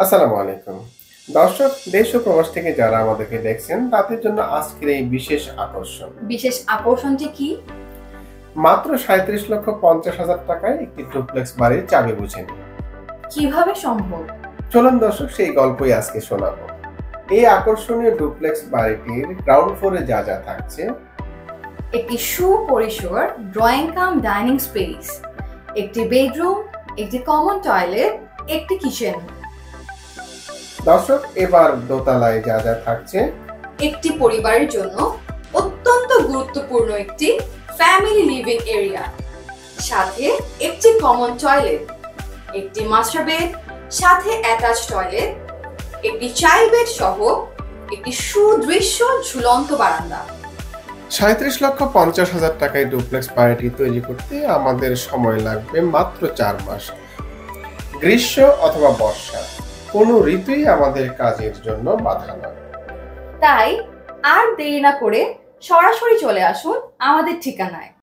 আসসালামু আলাইকুম। দর্শক, দেশ ও প্রবাস থেকে যারা আমাদেরকে দেখছেন তাদের জন্য আজকের এই বিশেষ আকর্ষণ। বিশেষ আকর্ষণটি কি? মাত্র ৩৭,৫০,০০০ টাকায় একটি ডুপ্লেক্স বাড়ির চাবি বুঝে নিন। কিভাবে সম্ভব? চলুন দর্শক, সেই গল্পই আজকে শোনাবো। এই আকর্ষণীয় ডুপ্লেক্স বাড়িটির গ্রাউন্ড ফ্লোরে যা যা থাকছে: একটি সুপরিসর ড্রয়িং কাম ডাইনিং স্পেস, একটি বেডরুম, একটি কমন টয়লেট, একটি কিচেন, দর্শক, এবার দোতলায় যা যা থাকছে: একটি পরিবারের জন্য অত্যন্ত গুরুত্বপূর্ণ একটি ফ্যামিলি লিভিং এরিয়া, সাথে একটি কমন টয়লেট, একটি মাস্টার বেড, সাথে অ্যাটাচ টয়লেট, একটি চাইল্ড বেড সহ একটি সুদৃশ্য ঝুলন্ত বারান্দা। ৩৭,৫০,০০০ টাকায় ডুপ্লেক্স বাড়িটি তৈরি করতে আমাদের সময় লাগবে মাত্র ৪ মাস। গ্রীষ্ম অথবা বর্ষা, কোনো ঋতুই আমাদের কাজের জন্য বাধা নয়। তাই আর দেরি না করে সরাসরি চলে আসুন আমাদের ঠিকানায়।